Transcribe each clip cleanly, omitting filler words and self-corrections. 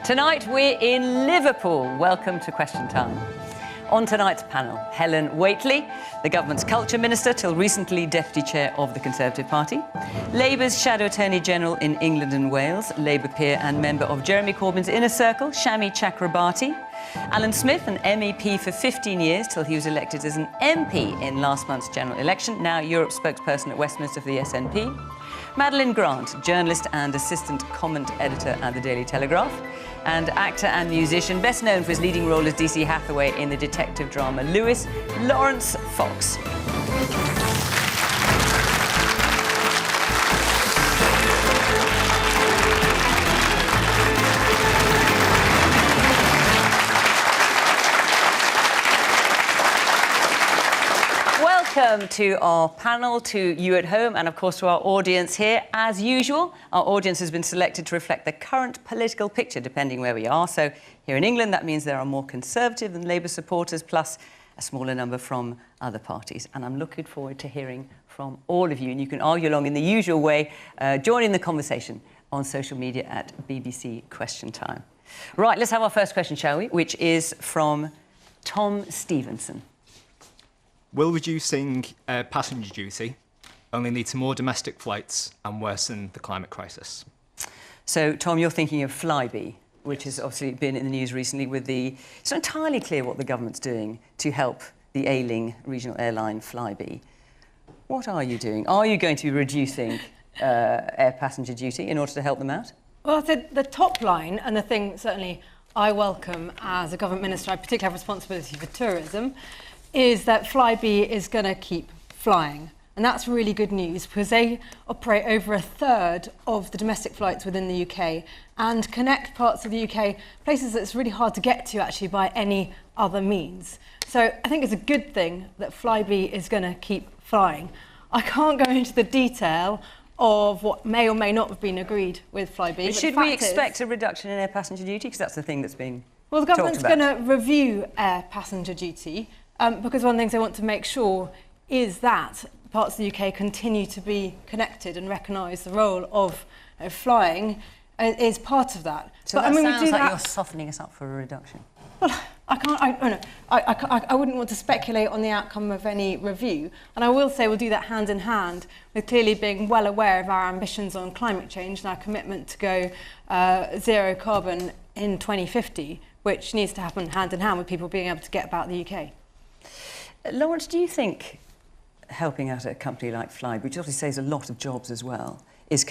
Tonight we're in Liverpool. Welcome to Question Time. On tonight's panel, Helen Whately, the government's culture minister till recently deputy chair of the Conservative Party, Labour's shadow attorney general in England and Wales, Labour peer and member of Jeremy Corbyn's inner circle, Shami Chakrabarti, Alyn Smith, an MEP for 15 years till he was elected as an MP in last month's general election, now Europe spokesperson at Westminster for the SNP, Madeline Grant, journalist and assistant comment editor at the Daily Telegraph, and actor and musician, best known for his leading role as DC Hathaway in the detective drama Lewis, Laurence Fox. Welcome to our panel, to you at home, and of course to our audience here. As usual, our audience has been selected to reflect the current political picture, depending where we are. So here in England, that means there are more Conservative and Labour supporters, plus a smaller number from other parties. And I'm looking forward to hearing from all of you. And you can argue along in the usual way, join in the conversation on social media at BBC Question Time. Right, let's have our first question, shall we? Which is from Tom Stevenson. Will reducing passenger duty only lead to more domestic flights and worsen the climate crisis? So, Tom, you're thinking of Flybe, which has obviously been in the news recently with the... It's not entirely clear what the government's doing to help the ailing regional airline Flybe. What are you doing? Are you going to be reducing air passenger duty in order to help them out? Well, the top line, and the thing certainly I welcome as a government minister, I particularly have responsibility for tourism, is that Flybe is going to keep flying. And that's really good news because they operate over a third of the domestic flights within the UK and connect parts of the UK, places that's really hard to get to actually by any other means. So I think it's a good thing that Flybe is going to keep flying. I can't go into the detail of what may or may not have been agreed with Flybe. But should we expect a reduction in air passenger duty? Because that's the thing that's been Well, the government's going to review air passenger duty because one of the things they want to make sure is that parts of the UK continue to be connected and recognise the role of flying is part of that. So but, that sounds like you're softening us up for a reduction. Well, I wouldn't want to speculate on the outcome of any review. And I will say we'll do that hand in hand with clearly being well aware of our ambitions on climate change and our commitment to go zero carbon in 2050, which needs to happen hand in hand with people being able to get about the UK. Laurence, do you think helping out a company like Flybe, which obviously saves a lot of jobs as well, is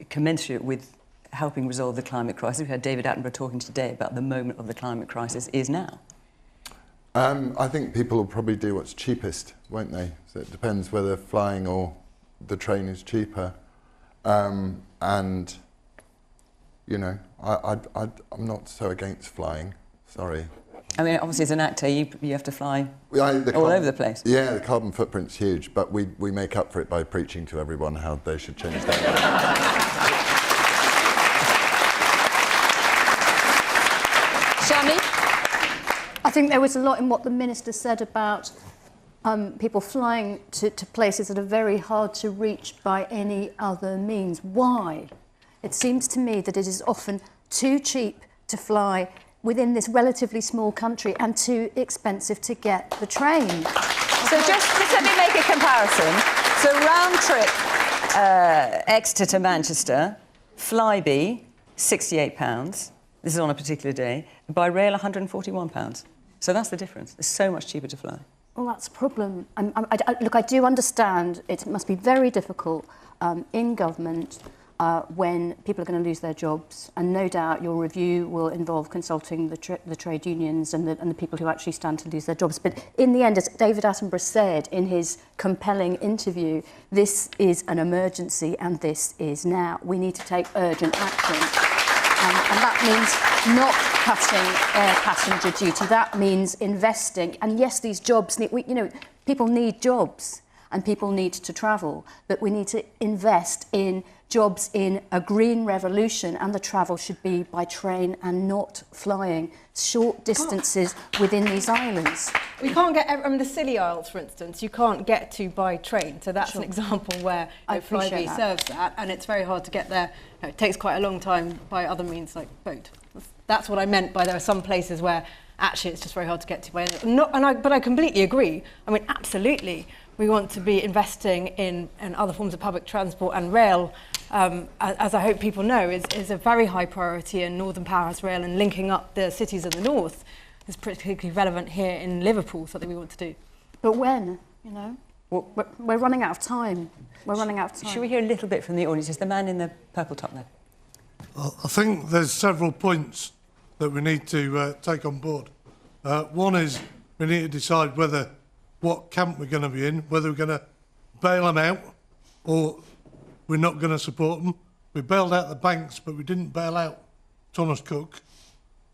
commensurate with helping resolve the climate crisis? We had David Attenborough talking today about the moment of the climate crisis is now. I think people will probably do what's cheapest, won't they? So it depends whether flying or the train is cheaper. And, you know, I'm not so against flying, sorry. I mean, obviously, as an actor, you have to fly all over the place. Yeah, the carbon footprint's huge, but we make up for it by preaching to everyone how they should change their lives. Shami? I think there was a lot in what the Minister said about people flying to places that are very hard to reach by any other means. Why? It seems to me that it is often too cheap to fly within this relatively small country and too expensive to get the train. So just let me make a comparison. So round trip Exeter to Manchester, Flybe, £68. This is on a particular day. By rail, £141. So that's the difference. It's so much cheaper to fly. Well, that's a problem. Look, I do understand it must be very difficult in government when people are going to lose their jobs, and no doubt your review will involve consulting the trade unions and the people who actually stand to lose their jobs. But in the end, as David Attenborough said in his compelling interview, this is an emergency and this is now. We need to take urgent action. And that means not cutting air passenger duty. That means investing. And yes, these jobs need, people need jobs and people need to travel, but we need to invest in jobs in a green revolution, and the travel should be by train and not flying short distances within these islands. We can't get, I mean, the Scilly Isles, for instance, you can't get to by train. So that's an example where Flybe serves that, and it's very hard to get there. It takes quite a long time by other means like boat. That's what I meant by there are some places where actually it's just very hard to get to by but I completely agree. I mean, absolutely, we want to be investing in other forms of public transport, and rail, as I hope people know, is a very high priority, and Northern Powerhouse Rail and linking up the cities of the north is particularly relevant here in Liverpool, something we want to do. But when, you know? We're running out of time. We're running out of time. Should we hear a little bit from the audience? Is the man in the purple top there? I think there's several points that we need to take on board. One is we need to decide what camp we're going to be in, whether we're going to bail them out or we're not going to support them. We bailed out the banks, but we didn't bail out Thomas Cook.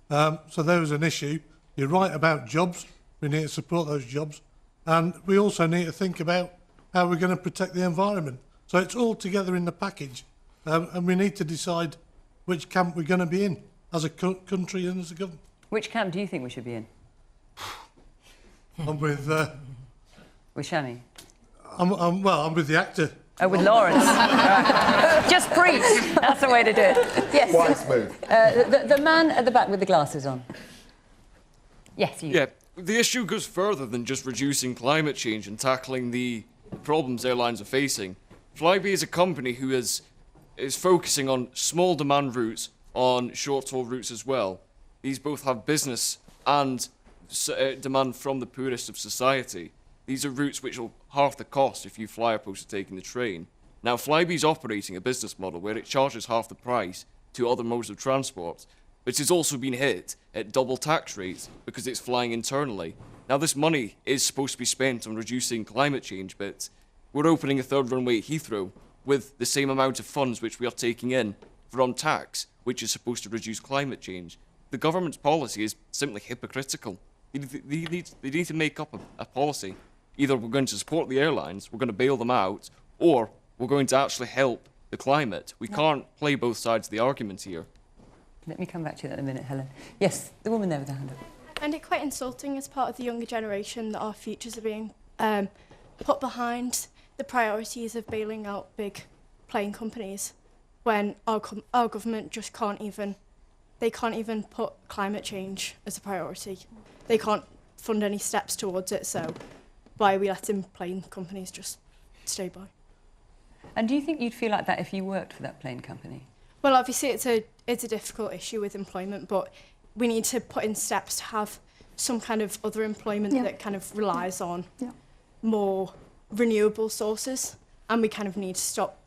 So there was an issue. You're right about jobs. We need to support those jobs. And we also need to think about how we're going to protect the environment. So it's all together in the package. And we need to decide which camp we're going to be in as a country and as a government. Which camp do you think we should be in? I'm with... With Shami? I'm with the actor. Oh, with Laurence. Right. Just preach. That's the way to do it. Yes. Wise move. The man at the back with the glasses on. Yes, you. Yeah, the issue goes further than just reducing climate change and tackling the problems airlines are facing. Flybe is a company who is focusing on small demand routes, on short-haul routes as well. These both have business and demand from the poorest of society. These are routes which will half the cost if you fly opposed to taking the train. Now, Flybe is operating a business model where it charges half the price to other modes of transport, but it's also been hit at double tax rates because it's flying internally. Now, this money is supposed to be spent on reducing climate change, but we're opening a third runway at Heathrow with the same amount of funds which we are taking in from tax, which is supposed to reduce climate change. The government's policy is simply hypocritical. They need to make up a policy. Either we're going to support the airlines, we're going to bail them out, or we're going to actually help the climate. We can't play both sides of the argument here. Let me come back to you in a minute, Helen. Yes, the woman there with the hand up. I find it quite insulting as part of the younger generation that our futures are being put behind the priorities of bailing out big plane companies when our government just can't even put climate change as a priority. They can't fund any steps towards it, so why are we letting plane companies just stay by? And do you think you'd feel like that if you worked for that plane company? Well, obviously it's a difficult issue with employment, but we need to put in steps to have some kind of other employment that kind of relies on more renewable sources, and we kind of need to stop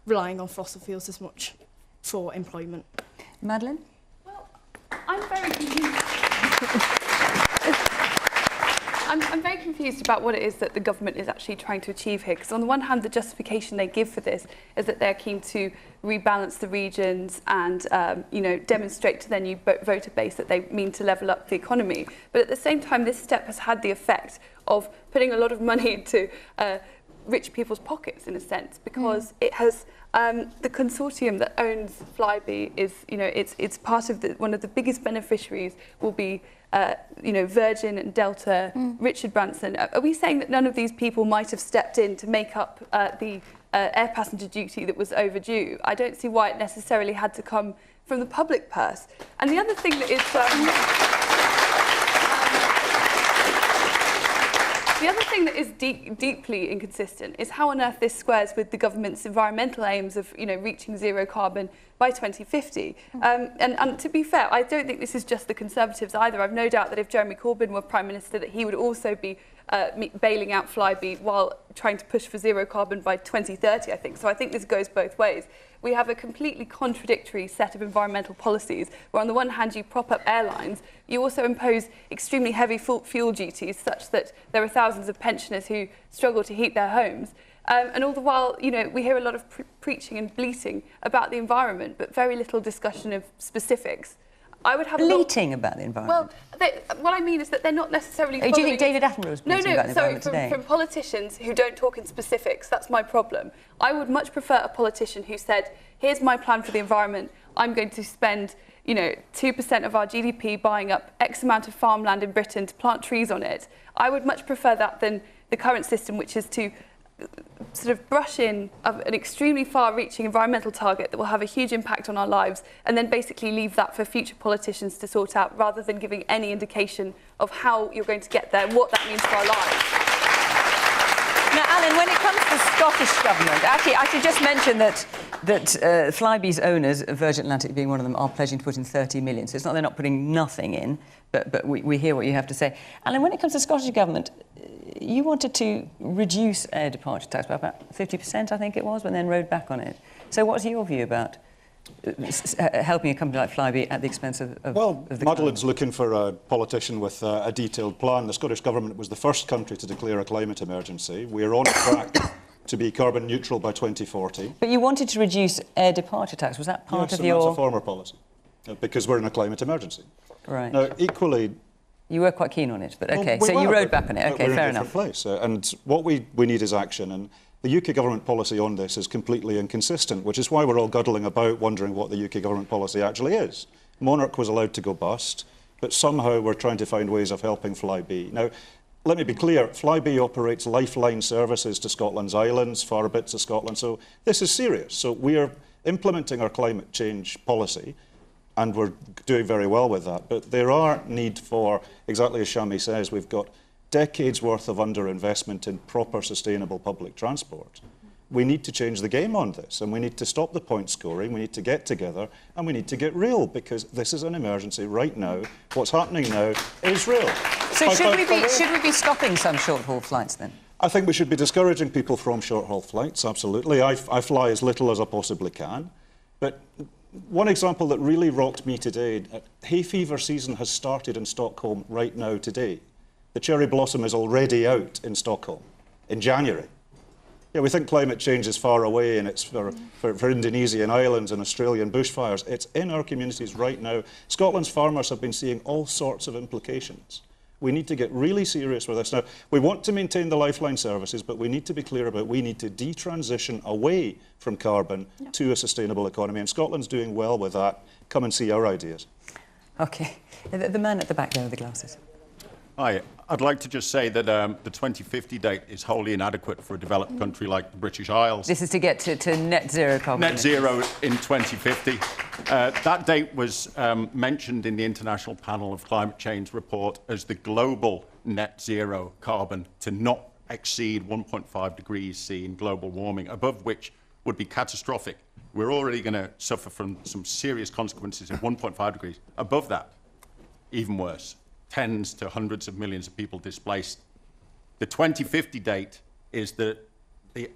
relying on fossil fuels as much for employment. Madeline? Well, I'm very confused. I'm very confused about what it is that the government is actually trying to achieve here, because on the one hand, the justification they give for this is that they're keen to rebalance the regions and demonstrate to their new voter base that they mean to level up the economy. But at the same time, this step has had the effect of putting a lot of money into rich people's pockets, in a sense, because it has the consortium that owns Flybe is, it's part of one of the biggest beneficiaries will be Virgin and Delta, Richard Branson. Are we saying that none of these people might have stepped in to make up the air passenger duty that was overdue? I don't see why it necessarily had to come from the public purse. And the other thing that is... The other thing that is deeply inconsistent is how on earth this squares with the government's environmental aims of, reaching zero carbon by 2050. And to be fair, I don't think this is just the Conservatives either. I've no doubt that if Jeremy Corbyn were Prime Minister, that he would also be bailing out Flybe while trying to push for zero carbon by 2030, I think. So I think this goes both ways. We have a completely contradictory set of environmental policies where on the one hand you prop up airlines, you also impose extremely heavy fuel duties such that there are thousands of pensioners who struggle to heat their homes. And all the while, we hear a lot of preaching and bleating about the environment, but very little discussion of specifics. I would have a lot... Bleating about the environment? Well, what I mean is that they're not necessarily... Do you think David Attenborough was bleating about the environment today? From politicians who don't talk in specifics, that's my problem. I would much prefer a politician who said, here's my plan for the environment, I'm going to spend, 2% of our GDP buying up X amount of farmland in Britain to plant trees on it. I would much prefer that than the current system, which is to sort of brush in an extremely far-reaching environmental target that will have a huge impact on our lives and then basically leave that for future politicians to sort out rather than giving any indication of how you're going to get there and what that means for our lives. Now, Alyn, when it comes to the Scottish Government, actually, I should just mention that Flybe's owners, Virgin Atlantic being one of them, are pledging to put in 30 million. So it's not they're not putting nothing in, but we hear what you have to say. Alyn, when it comes to the Scottish Government, you wanted to reduce air departure tax by about 50%, I think it was, but then rode back on it. So what's your view about helping a company like Flybe at the expense of the Madeline's looking for a politician with a detailed plan. The Scottish Government was the first country to declare a climate emergency. We are on track to be carbon neutral by 2040. But you wanted to reduce air departure tax. Was that part of your... Yes, that's a former policy, because we're in a climate emergency. Right. Now, equally... You were quite keen on it, but OK, well, so you rode back on it. OK, fair enough. Place. And what we need is action. And the UK government policy on this is completely inconsistent, which is why we're all guddling about wondering what the UK government policy actually is. Monarch was allowed to go bust, but somehow we're trying to find ways of helping Flybe. Now, let me be clear, Flybe operates lifeline services to Scotland's islands, far bits of Scotland, so this is serious. So we are implementing our climate change policy, and we're doing very well with that. But there are need for, exactly as Shami says, we've got decades worth of underinvestment in proper sustainable public transport. We need to change the game on this, and we need to stop the point scoring, we need to get together, and we need to get real, because this is an emergency right now. What's happening now is real. So should we be stopping some short-haul flights then? I think we should be discouraging people from short-haul flights, absolutely. I fly as little as I possibly can. But one example that really rocked me today, hay fever season has started in Stockholm right now today. The cherry blossom is already out in Stockholm in January. Yeah, we think climate change is far away and it's for Indonesian islands and Australian bushfires. It's in our communities right now. Scotland's farmers have been seeing all sorts of implications. We need to get really serious with this. Now, we want to maintain the lifeline services, but we need to be clear about we need to detransition away from carbon to a sustainable economy, and Scotland's doing well with that. Come and see our ideas. OK. The man at the back there with the glasses. Hi. I'd like to just say that the 2050 date is wholly inadequate for a developed country like the British Isles. This is to get to net zero carbon. Net zero in 2050. That date was mentioned in the International Panel of Climate Change report as the global net zero carbon to not exceed 1.5 degrees C in global warming, above which would be catastrophic. We're already going to suffer from some serious consequences of 1.5 degrees. Above that, even worse. Tens to hundreds of millions of people displaced. The 2050 date is an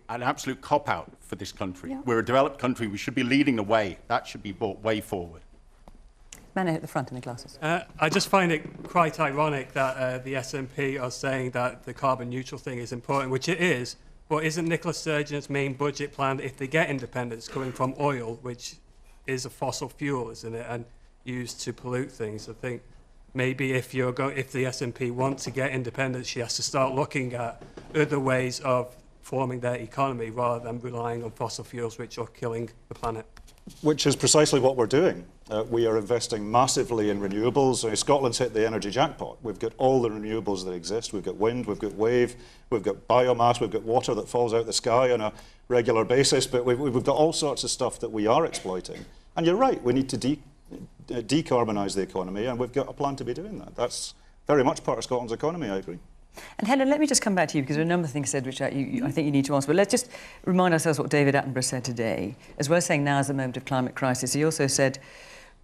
absolute cop-out for this country. Yeah. We're a developed country. We should be leading the way. That should be brought way forward. Man at the front in the glasses. I just find it quite ironic that the SNP are saying that the carbon neutral thing is important, which it is, but isn't Nicola Sturgeon's main budget plan, if they get independence, coming from oil, which is a fossil fuel, isn't it, and used to pollute things? I think maybe if the SNP want to get independence, she has to start looking at other ways of forming their economy rather than relying on fossil fuels, which are killing the planet. Which is precisely what we're doing. We are investing massively in renewables. Scotland's hit the energy jackpot. We've got all the renewables that exist. We've got wind, we've got wave, we've got biomass, we've got water that falls out the sky on a regular basis, but we've got all sorts of stuff that we are exploiting. And you're right, we need to decarbonise the economy, and we've got a plan to be doing that. That's very much part of Scotland's economy, I agree. And Helen, let me just come back to you, because there are a number of things said which I think you need to answer. But let's just remind ourselves what David Attenborough said today. As well as saying now is the moment of climate crisis, he also said,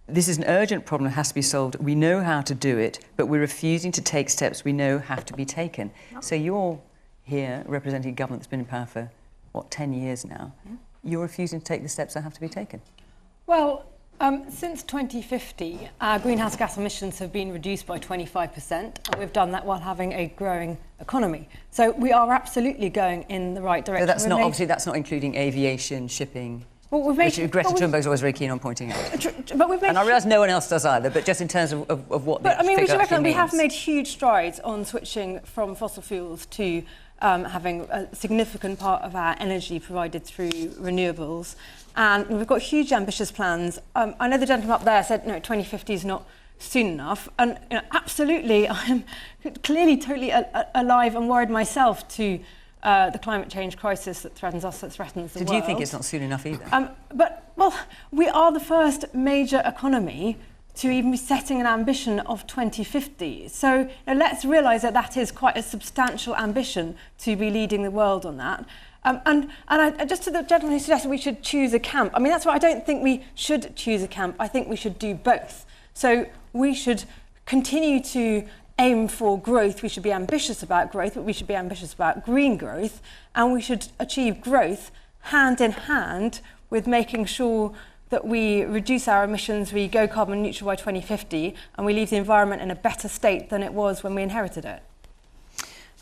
this is an urgent problem that has to be solved. We know how to do it, but we're refusing to take steps we know have to be taken. So you're here representing a government that's been in power for, what, 10 years now. You're refusing to take the steps that have to be taken. Well, since 2050, our greenhouse gas emissions have been reduced by 25%, and we've done that while having a growing economy. So we are absolutely going in the right direction. So that's not, obviously, that's not including aviation, shipping. Well, we've made, which Greta Thunberg's always very keen on pointing out. But we've made, and I realise no one else does either, but just in terms of what the we figure should reckon we means. have made huge strides on switching from fossil fuels to having a significant part of our energy provided through renewables. And we've got huge ambitious plans. I know the gentleman up there said, no, 2050 is not soon enough. And absolutely, I'm clearly totally alive and worried myself to the climate change crisis that threatens us, that threatens the world. Do you think it's not soon enough either? Well, we are the first major economy to even be setting an ambition of 2050. So let's realise that that is quite a substantial ambition to be leading the world on that. And just to the gentleman who suggested we should choose a camp, I mean, that's why I don't think we should choose a camp. I think we should do both. So we should continue to aim for growth. We should be ambitious about growth, but we should be ambitious about green growth. And we should achieve growth hand in hand with making sure that we reduce our emissions, we go carbon neutral by 2050, and we leave the environment in a better state than it was when we inherited it.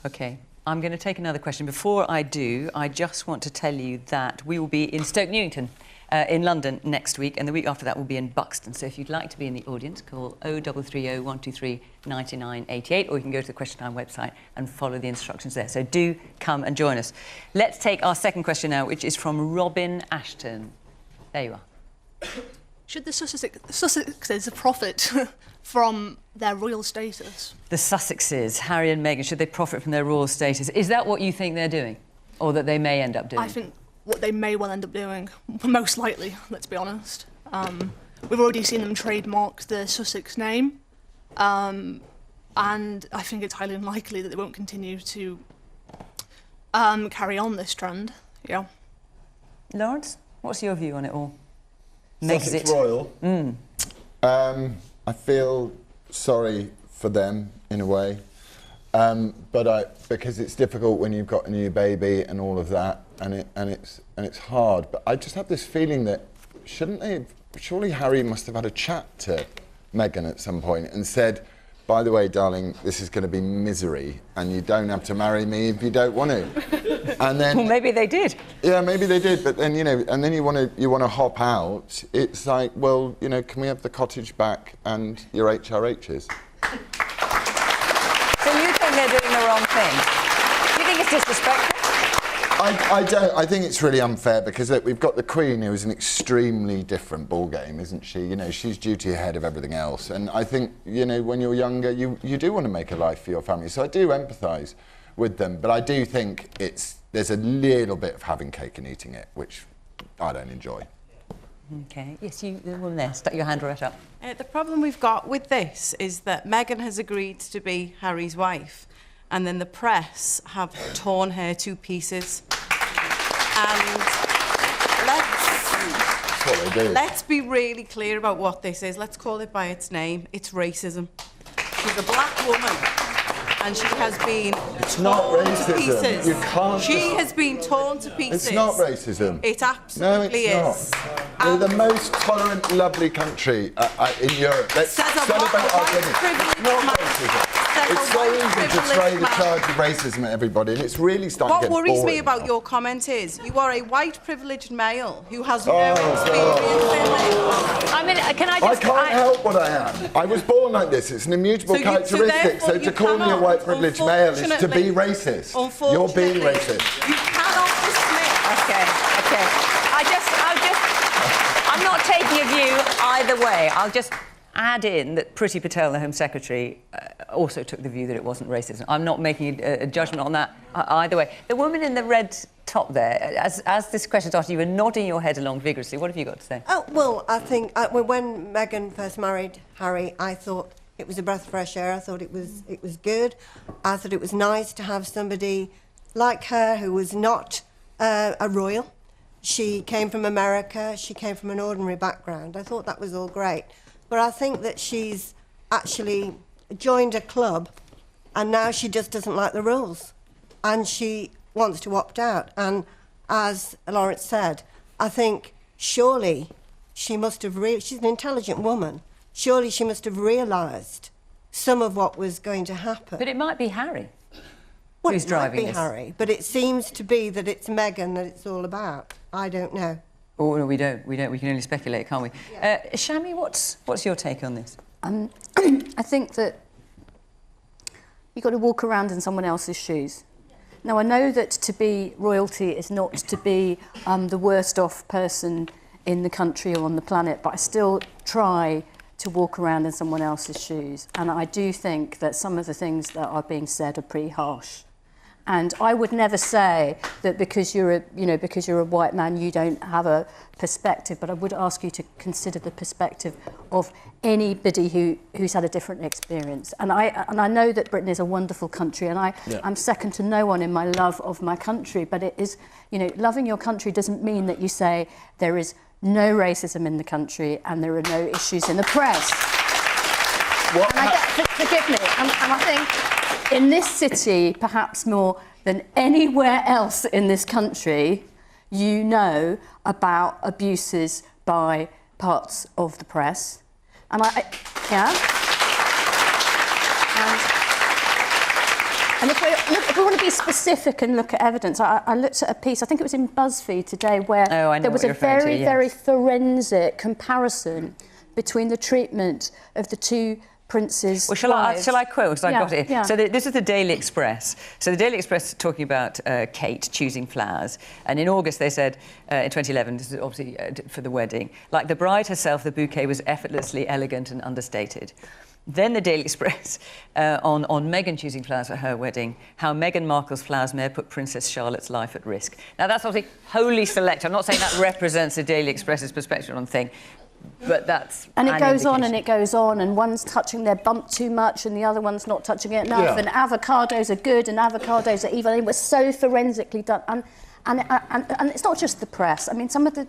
OK, I'm going to take another question. Before I do, I just want to tell you that we will be in Stoke Newington in London next week, and the week after that will be in Buxton. So if you'd like to be in the audience, call 0330 123 9988, or you can go to the Question Time website and follow the instructions there. So do come and join us. Let's take our second question now, which is from Robin Ashton. There you are. Should the Sussexes profit from their royal status? The Sussexes, Harry and Meghan, should they profit from their royal status? Is that what you think they're doing? Or that they may end up doing? I think what they may well end up doing, most likely, let's be honest. We've already seen them trademark the Sussex name, and I think it's highly unlikely that they won't continue to carry on this trend. Yeah. Laurence, what's your view on it all? Sussex Royal. I feel sorry for them in a way, because it's difficult when you've got a new baby and all of that, and it's hard. But I just have this feeling that surely Harry must have had a chat to Meghan at some point and said, by the way, darling, this is going to be misery, and you don't have to marry me if you don't want to. And then, well, maybe they did. Yeah, maybe they did. But then, and then you want to hop out. It's like, well, can we have the cottage back and your HRHs? So you think they're doing the wrong thing? Do you think it's disrespectful? I don't. I think it's really unfair because look, we've got the Queen, who is an extremely different ballgame, isn't she? She's duty ahead of everything else. And I think, when you're younger, you do want to make a life for your family. So I do empathise with them. But I do think there's a little bit of having cake and eating it, which I don't enjoy. OK. Yes, the woman there, stuck your hand right up. The problem we've got with this is that Meghan has agreed to be Harry's wife, and then the press have torn her to pieces. And let's be really clear about what this is. Let's call it by its name. It's racism. She's a black woman, and she has been torn to pieces. You can't. She has been torn to pieces. It's not racism. It absolutely is. We're the most tolerant, lovely country in Europe. Let's celebrate our women. It's not racism. It's so easy to throw the charge of racism at everybody, and it's really starting to get boring. What worries me about your comment is you are a white privileged male who has no experience in it. I mean, I can't help what I am. I was born like this. It's an immutable characteristic. So to call me a white privileged male is to be racist. You're being racist. You cannot dismiss. Okay. I'm not taking a view either way. I'll just add in that Priti Patel, the Home Secretary, also took the view that it wasn't racism. I'm not making a judgment on that either way. The woman in the red top there, as this question's asked, you were nodding your head along vigorously. What have you got to say? Oh, well, I think when Meghan first married Harry, I thought it was a breath of fresh air. I thought it was good. I thought it was nice to have somebody like her who was not a royal. She came from America. She came from an ordinary background. I thought that was all great. But I think that she's actually joined a club and now she just doesn't like the rules and she wants to opt out. And as Laurence said, I think surely she must have she's an intelligent woman. Surely she must have realised some of what was going to happen. But it might be Harry who's driving this. Harry, but it seems to be that it's Meghan that it's all about. I don't know. Oh, no, we don't. We can only speculate, can't we? Yeah. Shami, what's your take on this? I think that you've got to walk around in someone else's shoes. Now, I know that to be royalty is not to be the worst off person in the country or on the planet, but I still try to walk around in someone else's shoes. And I do think that some of the things that are being said are pretty harsh. And I would never say that because you're a white man, you don't have a perspective, but I would ask you to consider the perspective of anybody who's had a different experience. And I know that Britain is a wonderful country, and I'm second to no one in my love of my country, but it is, loving your country doesn't mean that you say there is no racism in the country and there are no issues in the press. Forgive me, and I think in this city, perhaps more than anywhere else in this country, you know about abuses by parts of the press. And and if we want to be specific and look at evidence, I looked at a piece, I think it was in BuzzFeed today, where there was a very forensic comparison between the treatment of the two princes' Well, shall I quote? Because I got it. Yeah. So this is the Daily Express. So the Daily Express is talking about Kate choosing flowers. And in August, they said, in 2011, this is obviously for the wedding, like the bride herself, the bouquet was effortlessly elegant and understated. Then the Daily Express on Meghan choosing flowers for her wedding, how Meghan Markle's flowers may have put Princess Charlotte's life at risk. Now, that's obviously wholly select. I'm not saying that represents the Daily Express's perspective on the thing. But that's and it goes on and it goes on, and one's touching their bump too much and the other one's not touching it enough, and avocados are good and avocados are evil. It was so forensically done, and it's not just the press. I mean, some of the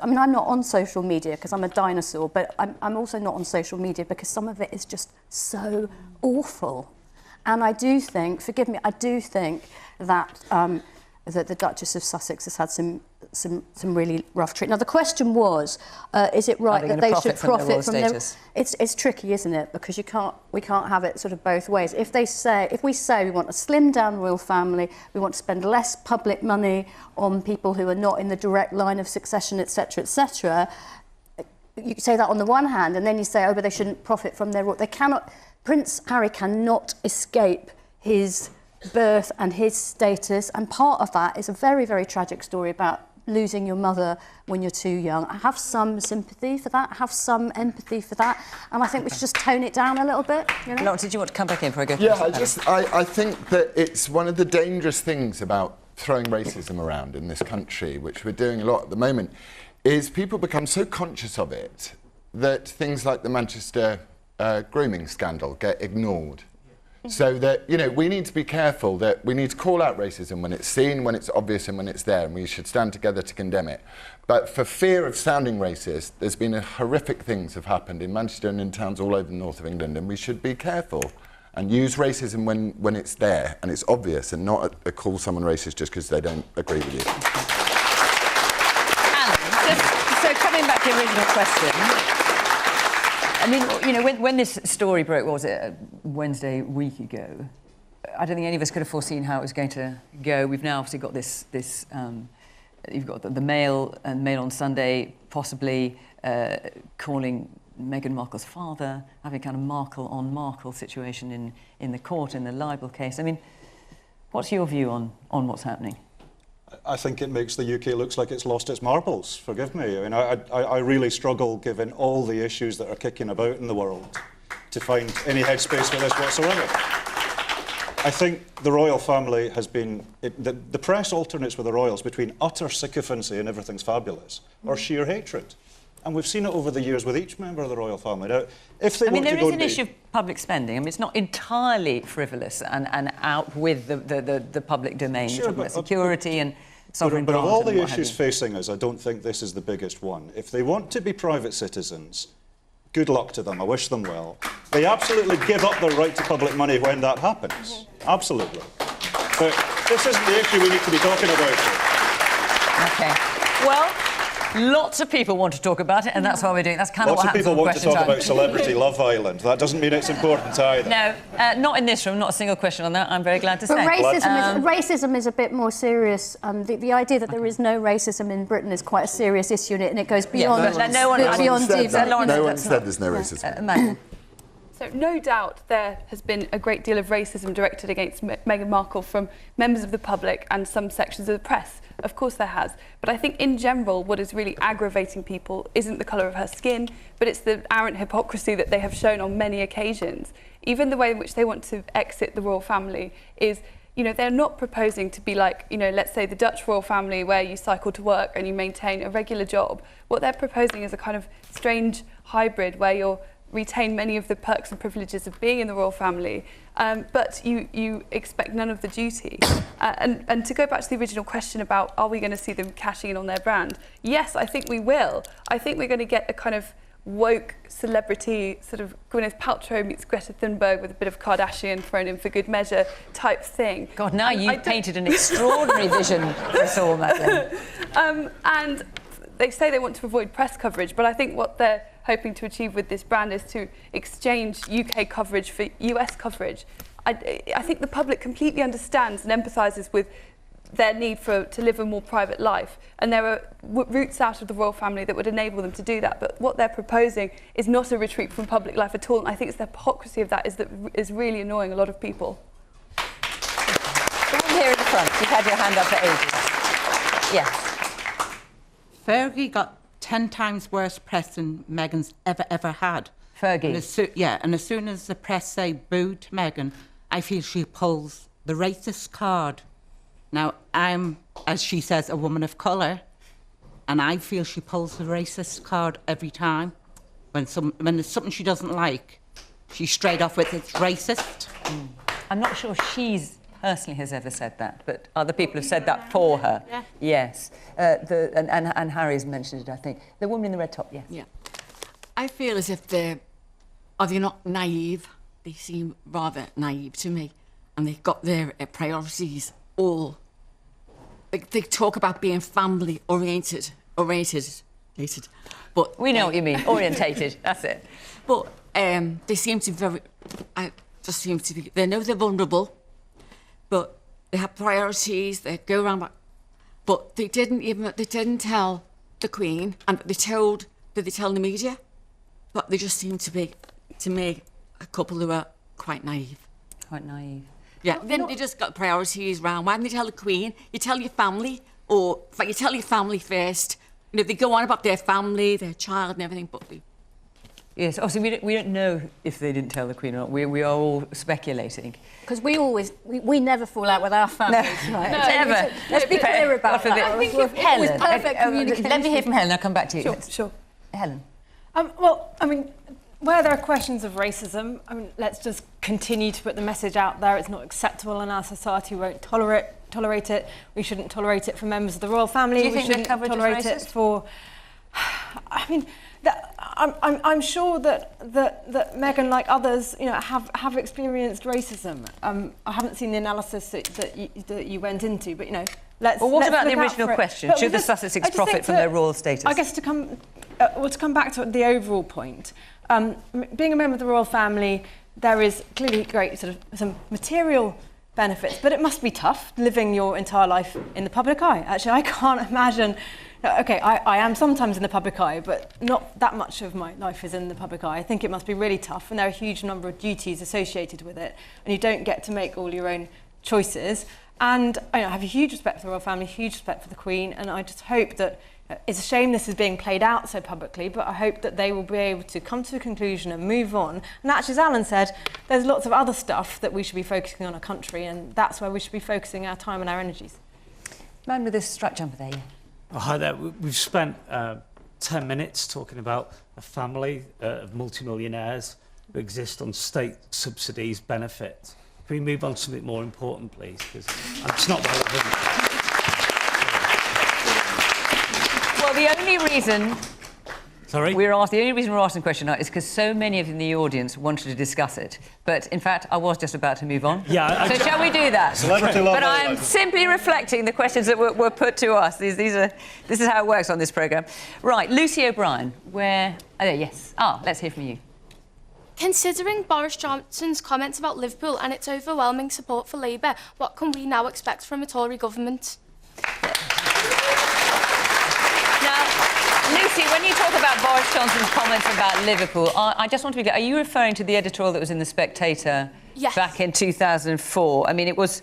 I mean, I'm not on social media because I'm a dinosaur, but I'm also not on social media because some of it is just so awful. And I do think, forgive me, I do think that that the Duchess of Sussex has had some really rough treatment. Now, the question was, is it right that they should profit from their... It's tricky, isn't it? Because we can't have it sort of both ways. If we say we want a slimmed down royal family, we want to spend less public money on people who are not in the direct line of succession, etc., etc., you say that on the one hand, and then you say, oh, but they shouldn't profit from their... They cannot... Prince Harry cannot escape his birth and his status, and part of that is a very, very tragic story about losing your mother when you're too young. I have some sympathy for that, I have some empathy for that, and I think we should just tone it down a little bit. Laurence, did you want to come back in before I go? Yeah, I think that it's one of the dangerous things about throwing racism around in this country, which we're doing a lot at the moment, is people become so conscious of it that things like the Manchester grooming scandal get ignored. So that, we need to be careful that we need to call out racism when it's seen, when it's obvious and when it's there, and we should stand together to condemn it. But for fear of sounding racist, there's been horrific things have happened in Manchester and in towns all over the north of England, and we should be careful and use racism when it's there and it's obvious, and not call someone racist just because they don't agree with you. Alyn, so coming back to the original question, I mean, when this story broke, what was it, Wednesday, a week ago, I don't think any of us could have foreseen how it was going to go. We've now obviously got this you've got the Mail and Mail on Sunday possibly calling Meghan Markle's father, having kind of Markle on Markle situation in the court, in the libel case. I mean, what's your view on what's happening? I think it makes the UK look like it's lost its marbles, forgive me. I mean, I really struggle, given all the issues that are kicking about in the world, to find any headspace for this whatsoever. I think the royal family has been... The press alternates with the royals between utter sycophancy and everything's fabulous, or sheer hatred. And we've seen it over the years with each member of the royal family. Now, if they want to go... there is an issue of public spending. I mean, it's not entirely frivolous and out with the public domain. Sure, You're talking about security and sovereign But of grant all the and what have issues you. facing us, I don't think this is the biggest one. If they want to be private citizens, good luck to them. I wish them well. They absolutely give up their right to public money when that happens. Absolutely. But this isn't the issue we need to be talking about. OK. Well, Lots of people want to talk about it, and that's why we're doing it. That's kind Lots of of what people want to Question talk Time. about Celebrity Love Island. That doesn't mean it's important either. No, not in this room. Not a single question on that. I'm very glad to But say. racism is a bit more serious. The idea that there is no racism in Britain is quite a serious issue, and it goes beyond beyond No one said there's no racism. So no doubt there has been a great deal of racism directed against Meghan Markle from members of the public and some sections of the press. Of course there has. But I think in general what is really aggravating people isn't the colour of her skin, but it's the arrant hypocrisy that they have shown on many occasions. Even the way in which they want to exit the royal family is, you know, they're not proposing to be like, you know, let's say the Dutch royal family where you cycle to work and you maintain a regular job. What they're proposing is a kind of strange hybrid where you'll retain many of the perks and privileges of being in the royal family, but you expect none of the duty. And to go back to the original question about are we going to see them cashing in on their brand? Yes, I think we will. I think we're going to get a kind of woke celebrity, sort of Gwyneth Paltrow meets Greta Thunberg with a bit of Kardashian thrown in for good measure type thing. God, now you've painted an extraordinary vision for us all, Madeline. And they say they want to avoid press coverage, but I think what they're hoping to achieve with this brand is to exchange UK coverage for US coverage. I think the public completely understands and empathises with their need to live a more private life, and there are routes out of the royal family that would enable them to do that, but what they're proposing is not a retreat from public life at all, and I think it's the hypocrisy of that is really annoying a lot of people. The one here in the front, you've had your hand up for ages. Yes. Fergie got 10 times worse press than Meghan's ever had. Fergie? And as soon as the press say boo to Meghan, I feel she pulls the racist card. Now, I'm, as she says, a woman of colour, and I feel she pulls the racist card every time. When there's something she doesn't like, she's straight off with it's racist. I'm not sure she's personally has ever said that, but other people have said that for her. Yeah. Yes. And Harry's mentioned it, I think. The woman in the red top, yes. Yeah. I feel as if they're not naive. They seem rather naive to me, and they've got their priorities all. They talk about being family oriented, but we know what you mean. Orientated. That's it. But they seem to be. They know they're vulnerable, but they have priorities. They go around, but they didn't tell the Queen, and did they tell the media? But they just seem to be, to me, a couple who are quite naive. Quite naive. Yeah, then they just got priorities round. Why didn't they tell the Queen? You tell your family, or in fact, you tell your family first. You know, they go on about their family, their child, and everything, but they... Yes, obviously we don't know if they didn't tell the Queen or not. We are all speculating. Because we never fall out with our families, right? No, never. Let's be clear about that. I think Helen, it was perfect communication. Let me hear from Helen. I'll come back to you. Sure. Helen. Well, I mean, where there are questions of racism, I mean, let's just continue to put the message out there. It's not acceptable in our society. We won't tolerate it. We shouldn't tolerate it for members of the royal family. Do you think shouldn't coverage tolerate is it racist? for... I mean, I'm sure that Meghan, like others, you know, have experienced racism. I haven't seen the analysis that you went into, but you know, let's. Well, what let's about the look out original for it. question? But Should the just- Sussexes I just profit think from that- their royal status? I guess to come back to the overall point. Being a member of the royal family, there is clearly great sort of some material benefits, but it must be tough living your entire life in the public eye. Actually, I can't imagine. Okay, I am sometimes in the public eye, but not that much of my life is in the public eye. I think it must be really tough, and there are a huge number of duties associated with it, and you don't get to make all your own choices. And I have a huge respect for the royal family, huge respect for the Queen, and I just hope that it's a shame this is being played out so publicly, but I hope that they will be able to come to a conclusion and move on. And actually, as Alyn said, there's lots of other stuff that we should be focusing on our country, and that's where we should be focusing our time and our energies. Man with this striped jumper there, yeah. Oh, hi there. We've spent 10 minutes talking about a family of multimillionaires who exist on state subsidies benefit. Can we move on to something more important, please? Because it's not relevant. Well, the only reason Sorry? The only reason we're asking the question now is because so many of you in the audience wanted to discuss it. But in fact, I was just about to move on. Yeah. So shall we do that? Celebrity love. But I'm simply reflecting the questions that were put to us. This is how it works on this programme. Right, Lucy O'Brien, where... Oh, yes. Let's hear from you. Considering Boris Johnson's comments about Liverpool and its overwhelming support for Labour, what can we now expect from a Tory government? Lucy, when you talk about Boris Johnson's comments about Liverpool, I just want to be clear, are you referring to the editorial that was in The Spectator back in 2004? I mean, it was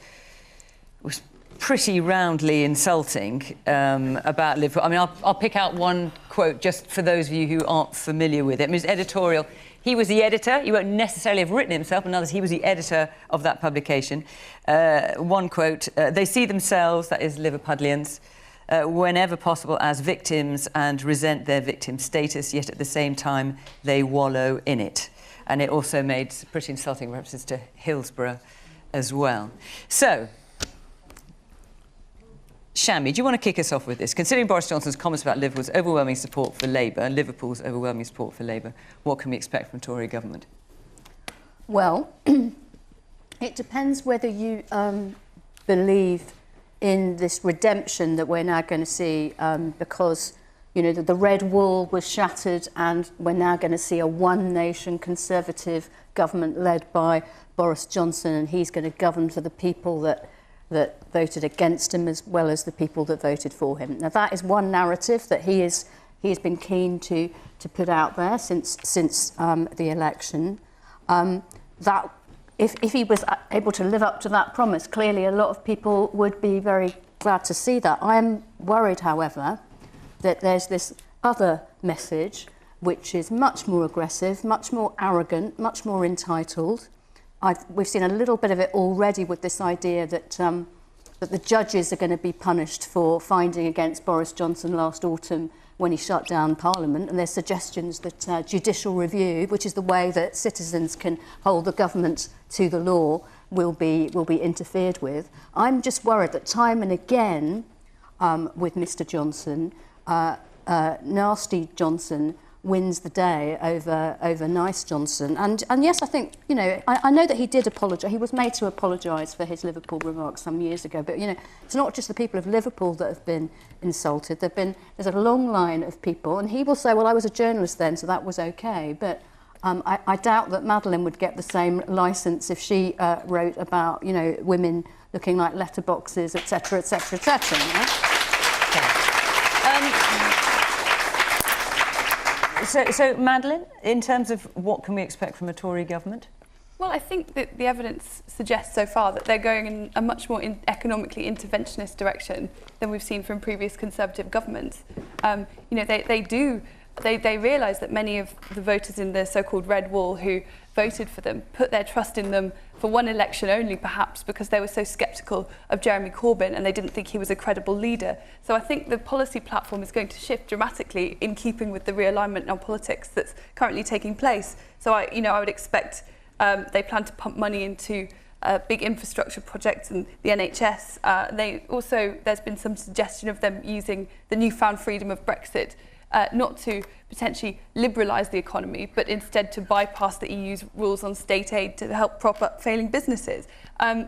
pretty roundly insulting about Liverpool. I mean, I'll pick out one quote just for those of you who aren't familiar with it. I mean, his editorial, he was the editor. He won't necessarily have written it himself, and others, he was the editor of that publication. One quote, they see themselves, that is Liverpudlians, whenever possible as victims and resent their victim status, yet at the same time they wallow in it. And it also made pretty insulting references to Hillsborough as well. So, Shami, do you want to kick us off with this? Considering Boris Johnson's comments about Liverpool's overwhelming support for Labour, Liverpool's overwhelming support for Labour, what can we expect from Tory government? Well, it depends whether you believe in this redemption that we're now going to see, because, you know, the red wall was shattered and we're now going to see a one-nation Conservative government led by Boris Johnson, and he's going to govern for the people that voted against him as well as the people that voted for him. Now, that is one narrative that he has been keen to put out there since the election. That if he was able to live up to that promise, clearly a lot of people would be very glad to see that. I am worried, however, that there's this other message which is much more aggressive, much more arrogant, much more entitled. We've seen a little bit of it already with this idea that the judges are going to be punished for finding against Boris Johnson last autumn when he shut down Parliament, and there's suggestions that judicial review, which is the way that citizens can hold the government to the law, will be interfered with. I'm just worried that time and again, with Mr Johnson, nasty Johnson wins the day over nice Johnson. And yes, I think, you know, I know that he did apologise. He was made to apologise for his Liverpool remarks some years ago. But, you know, it's not just the people of Liverpool that have been insulted. There's a long line of people. And he will say, well, I was a journalist then, so that was OK. But I doubt that Madeline would get the same licence if she wrote about, you know, women looking like letterboxes, etc., etc., etc. So, Madeline, in terms of what can we expect from a Tory government? Well, I think that the evidence suggests so far that they're going in a much more economically interventionist direction than we've seen from previous Conservative governments. You know, they realise that many of the voters in the so-called Red Wall who voted for them put their trust in them for one election only, perhaps because they were so sceptical of Jeremy Corbyn and they didn't think he was a credible leader. So I think the policy platform is going to shift dramatically in keeping with the realignment on politics that's currently taking place. So I would expect they plan to pump money into big infrastructure projects and the NHS. There's been some suggestion of them using the newfound freedom of Brexit not to potentially liberalise the economy, but instead to bypass the EU's rules on state aid to help prop up failing businesses.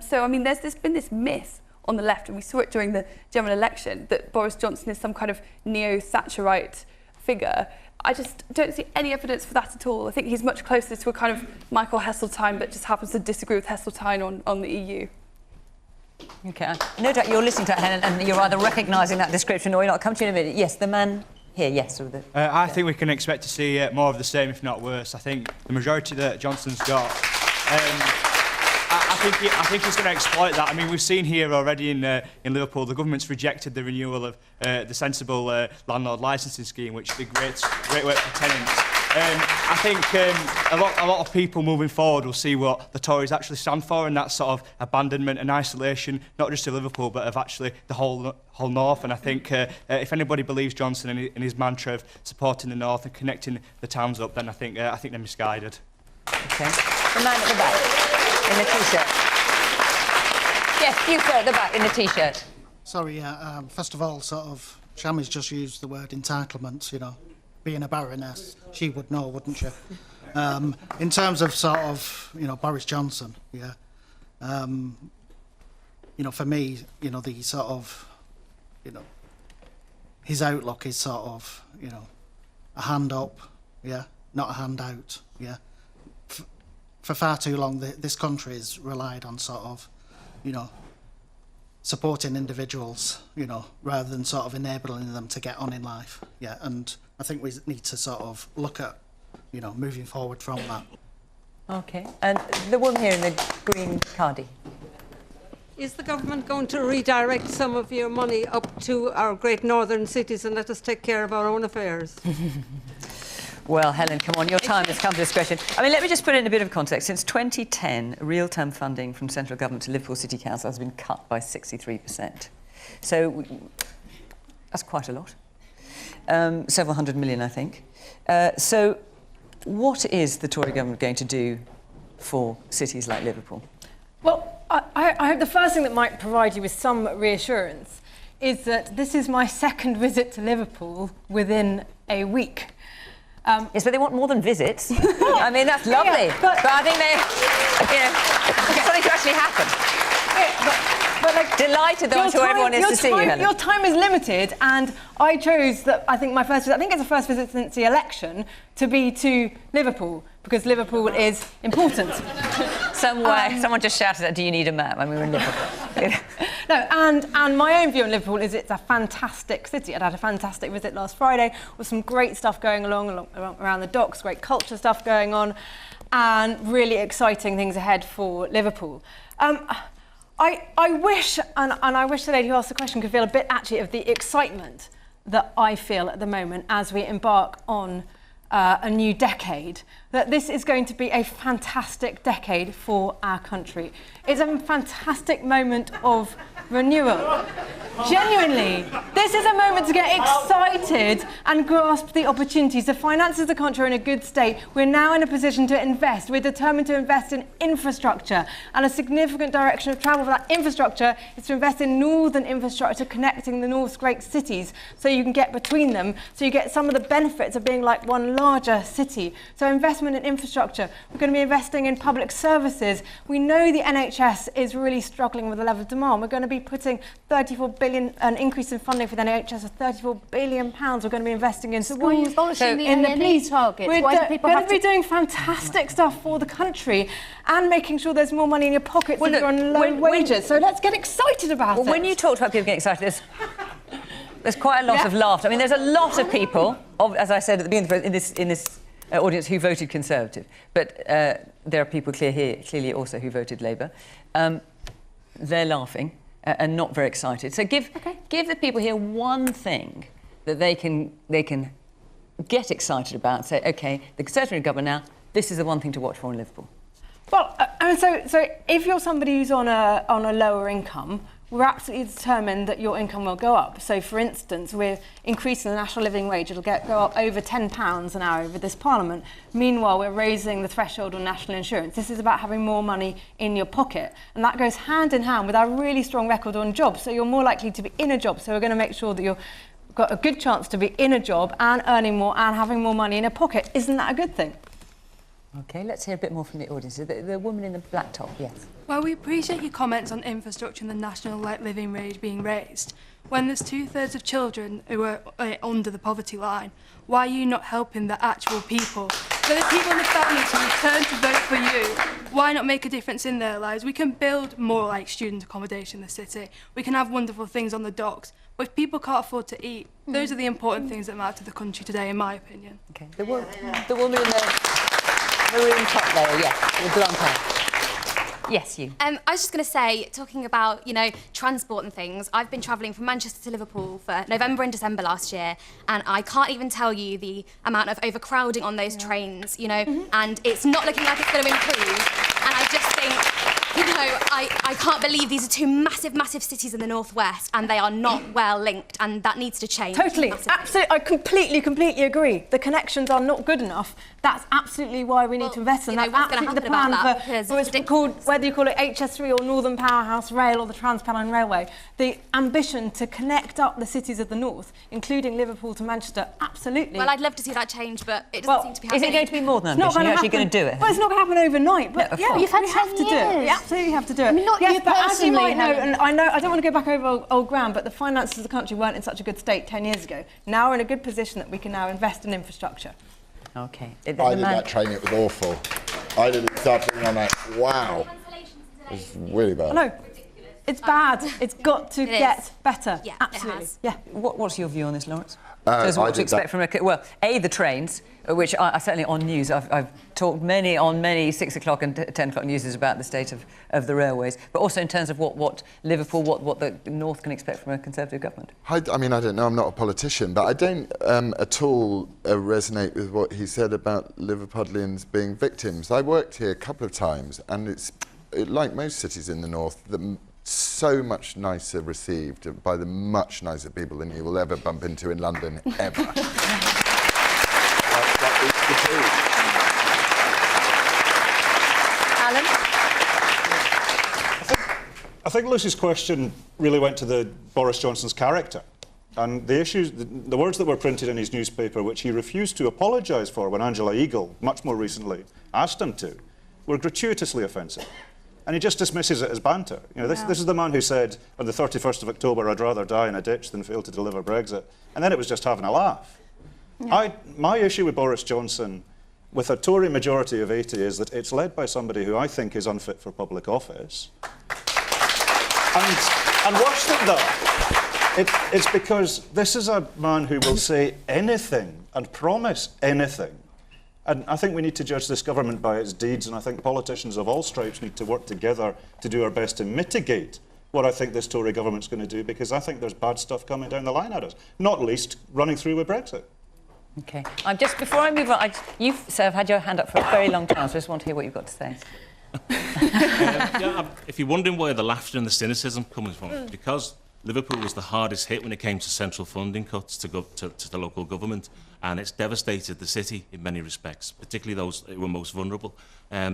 So, I mean, there's been this myth on the left, and we saw it during the general election, that Boris Johnson is some kind of neo-Thatcherite figure. I just don't see any evidence for that at all. I think he's much closer to a kind of Michael Heseltine, but just happens to disagree with Heseltine on the EU. OK. No doubt you're listening to Helen and you're either recognising that description or you're not. Come to you in a minute. Yes, the man here, yes. I think we can expect to see more of the same, if not worse. I think the majority that Johnson's got, I think he's going to exploit that. I mean, we've seen here already in Liverpool, the government's rejected the renewal of the sensible landlord licensing scheme, which did great work for tenants. I think a lot of people moving forward will see what the Tories actually stand for, and that sort of abandonment and isolation, not just of Liverpool, but of actually the whole North. And I think if anybody believes Johnson and his mantra of supporting the North and connecting the towns up, then I think they're misguided. OK. The man at the back, in the T-shirt. Yes, you sir, at the back, in the T-shirt. Sorry, first of all, sort of, Shami's just used the word entitlement, you know. being a baroness, she would know, wouldn't she? In terms of sort of, Boris Johnson, yeah. For me, the sort of, his outlook is sort of, a hand up, yeah, not a hand out, yeah. For far too long, this country has relied on sort of, supporting individuals, rather than sort of enabling them to get on in life, yeah. And I think we need to sort of look at, moving forward from that. Okay, and the woman here in the green cardi. Is the government going to redirect some of your money up to our great northern cities and let us take care of our own affairs? Well, Helen, come on, your time has come to this question. I mean, let me just put it in a bit of context. Since 2010, real-term funding from central government to Liverpool City Council has been cut by 63%. So that's quite a lot. Several hundred million, I think. So what is the Tory government going to do for cities like Liverpool? Well, I hope the first thing that might provide you with some reassurance is that this is my second visit to Liverpool within a week. Yes, but they want more than visits. I mean, that's lovely. Yeah, but I think they, something to actually happen. But like, delighted, though, I'm sure everyone is to see you, Helen. Your time is limited, and I chose that. I think my first visit, I think it's the first visit since the election, to be to Liverpool, because Liverpool is important. Someone just shouted, "Do you need a map?" I mean, we're in Liverpool. No, and my own view on Liverpool is it's a fantastic city. I had a fantastic visit last Friday with some great stuff going along around the docks, great culture stuff going on, and really exciting things ahead for Liverpool. I wish, and I wish the lady who asked the question could feel a bit actually of the excitement that I feel at the moment as we embark on a new decade, that this is going to be a fantastic decade for our country. It's a fantastic moment of renewal. Genuinely, this is a moment to get excited and grasp the opportunities. The finances of the country are in a good state. We're now in a position to invest. We're determined to invest in infrastructure, and a significant direction of travel for that infrastructure is to invest in northern infrastructure connecting the North's great cities so you can get between them, so you get some of the benefits of being like one larger city. So investment in infrastructure. We're going to be investing in public services. We know the NHS is really struggling with the level of demand. We're going to be putting 34 billion, an increase in funding for the NHS of 34 billion pounds. We're going to be investing in schools, in the police targets. We're going to be doing fantastic stuff for the country and making sure there's more money in your pockets if you're on low wages. So let's get excited about it. When you talked about people getting excited, there's quite a lot of laughter. I mean, there's a lot of people, as I said at the beginning, in this audience who voted Conservative, but there are people clearly also who voted Labour. They're laughing and not very excited. So give the people here one thing that they can get excited about. Say, OK, the Conservative government now, this is the one thing to watch for in Liverpool. Well, so if you're somebody who's on a lower income, we're absolutely determined that your income will go up. So, for instance, we're increasing the national living wage. It'll go up over £10 an hour over this Parliament. Meanwhile, we're raising the threshold on national insurance. This is about having more money in your pocket. And that goes hand in hand with our really strong record on jobs. So you're more likely to be in a job. So we're going to make sure that you've got a good chance to be in a job and earning more and having more money in a pocket. Isn't that a good thing? OK, let's hear a bit more from the audience. The woman in the black top, yes. Well, we appreciate your comments on infrastructure and the national living wage being raised. When there's 2/3 of children who are under the poverty line, why are you not helping the actual people? For the people in the families who return to vote for you, why not make a difference in their lives? We can build more like student accommodation in the city. We can have wonderful things on the docks. But if people can't afford to eat, those are the important things that matter to the country today, in my opinion. OK, the woman in the maroon top there, yes, with blonde hair. Yes, you. I was just going to say, talking about, transport and things, I've been travelling from Manchester to Liverpool for November and December last year, and I can't even tell you the amount of overcrowding on those trains, and it's not looking like it's going to improve. And I just think You know, I can't believe these are two massive, massive cities in the northwest, and they are not well linked, and that needs to change. Totally, massively. absolutely. I completely agree. The connections are not good enough. That's absolutely why we need to invest in that. That's absolutely the plan for it's called, whether you call it HS3 or Northern Powerhouse Rail or the Trans-Pennine Railway. The ambition to connect up the cities of the north, including Liverpool to Manchester, absolutely. Well, I'd love to see that change, but it doesn't seem to be happening. Is it going to be more than ambition? You're actually going to do it? Well, it's not going to happen overnight, but No, yeah, you've had we have to do it. We absolutely have to do it. I mean, not yes, you but as you might know, personally, and I know I don't want to go back over old ground, but the finances of the country weren't in such a good state 10 years ago. Now we're in a good position that we can now invest in infrastructure. Okay. I did that train, it was awful. I did it this afternoon, I'm like, wow. It was really bad. No, it's bad. It's got to get better. Yeah, absolutely. it has. Yeah. What's your view on this, Laurence? What to expect from well, the trains, which I certainly on news. I've talked on many 6 o'clock and 10 o'clock newses about the state of the railways, but also in terms of what Liverpool, what the North can expect from a Conservative government. I mean, I don't know, I'm not a politician, but I don't at all resonate with what he said about Liverpudlians being victims. I worked here a couple of times, and it's like most cities in the North, so much nicer received by the much nicer people than you will ever bump into in London, ever. Alan? I think Lucy's question really went to Boris Johnson's character. And the issues, the words that were printed in his newspaper, which he refused to apologise for when Angela Eagle, much more recently, asked him to, were gratuitously offensive. And he just dismisses it as banter. You know, this is the man who said, on the 31st of October, I'd rather die in a ditch than fail to deliver Brexit. And then it was just having a laugh. Yeah. My issue with Boris Johnson, with a Tory majority of 80, is that it's led by somebody who I think is unfit for public office. And worse than that, it's because this is a man who will say anything and promise anything. And I think we need to judge this government by its deeds, and I think politicians of all stripes need to work together to do our best to mitigate what I think this Tory government's going to do, because I think there's bad stuff coming down the line at us, not least running through with Brexit. OK. Just before I move on, you've had your hand up for a very long time, so I just want to hear what you've got to say. If you're wondering where the laughter and the cynicism comes from, because Liverpool was the hardest hit when it came to central funding cuts to the local government, and it's devastated the city in many respects, particularly those who were most vulnerable.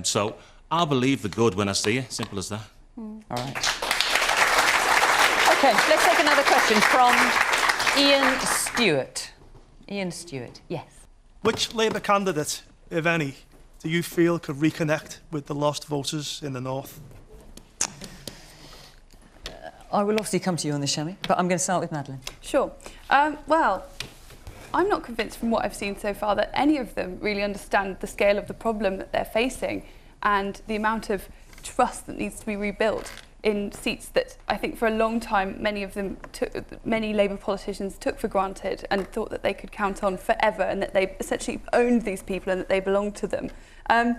So I'll believe the good when I see it, simple as that. All right. OK, let's take another question from Ian Stewart. Ian Stewart, yes. Which Labour candidate, if any, do you feel could reconnect with the lost voters in the North? I will obviously come to you on this, Shami, but I'm going to start with Madeline. Sure. Well, I'm not convinced from what I've seen so far that any of them really understand the scale of the problem that they're facing and the amount of trust that needs to be rebuilt in seats that I think for a long time many Labour politicians took for granted and thought that they could count on forever, and that they essentially owned these people and that they belonged to them. I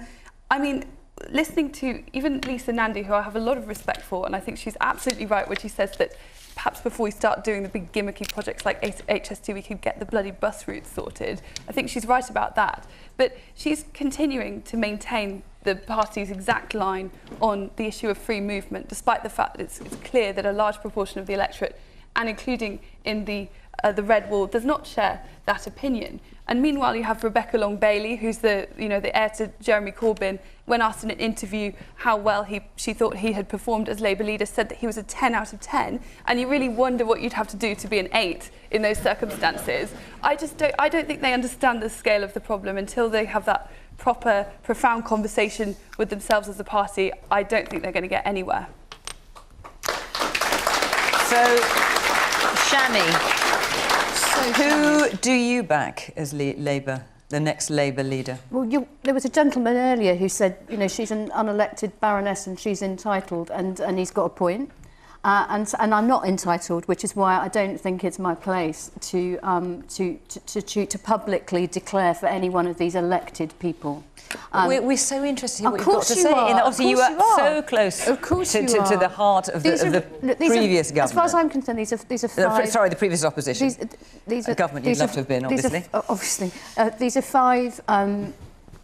mean, listening to even Lisa Nandy, who I have a lot of respect for, and I think she's absolutely right when she says that perhaps before we start doing the big gimmicky projects like HS2, we could get the bloody bus routes sorted. I think she's right about that. But she's continuing to maintain the party's exact line on the issue of free movement, despite the fact that it's clear that a large proportion of the electorate, and including in the Red Wall, does not share that opinion. And meanwhile, you have Rebecca Long-Bailey, who's the heir to Jeremy Corbyn, when asked in an interview how well she thought he had performed as Labour leader, said that he was a 10 out of 10. And you really wonder what you'd have to do to be an 8 in those circumstances. I don't think they understand the scale of the problem until they have that proper, profound conversation with themselves as a party. I don't think they're going to get anywhere. So, Shami, who do you back as Labour, the next Labour leader? Well, there was a gentleman earlier who said, she's an unelected baroness and she's entitled, and he's got a point. And I'm not entitled, which is why I don't think it's my place to publicly declare for any one of these elected people. We're so interested in what you've got to say. And obviously, you are so close to the heart of the previous government. As far as I'm concerned, these are five... Sorry, the previous opposition. These are government you'd love to have been, obviously. These are five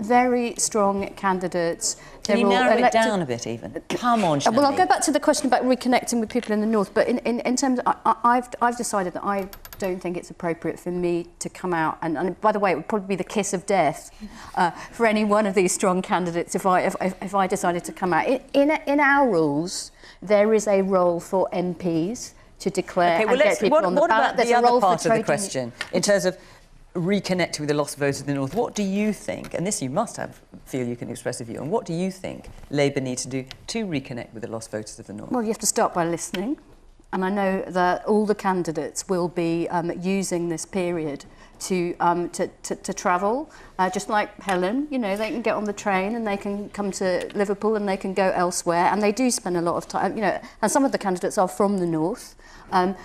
very strong candidates. Can you narrow it down a bit even? Come on, Shami. Well, I'll go back to the question about reconnecting with people in the north, but in terms of, I've decided that I don't think it's appropriate for me to come out, and by the way, it would probably be the kiss of death for any one of these strong candidates if I decided to come out. In our rules, there is a role for MPs to declare and get people on the ballot. There's a role for part of the question in terms of reconnecting with the lost voters in the north. What do you think, and this you must feel you can express a view on, what do you think Labour need to do to reconnect with the lost voters of the north? Well, you have to start by listening, and I know that all the candidates will be using this period to travel, just like Helen. You know, they can get on the train and they can come to Liverpool and they can go elsewhere, and they do spend a lot of time, you know, and some of the candidates are from the north. And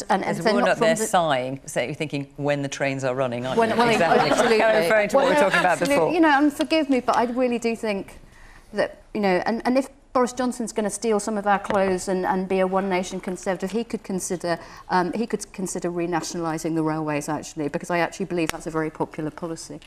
There's a woman up there sighing, so you're thinking when the trains are running, aren't you? Exactly. Absolutely. Referring to what we were talking about before. You know, and forgive me, but I really do think that, you know, and if Boris Johnson's going to steal some of our clothes and be a one nation Conservative, he could consider renationalising the railways, actually, because I actually believe that's a very popular policy.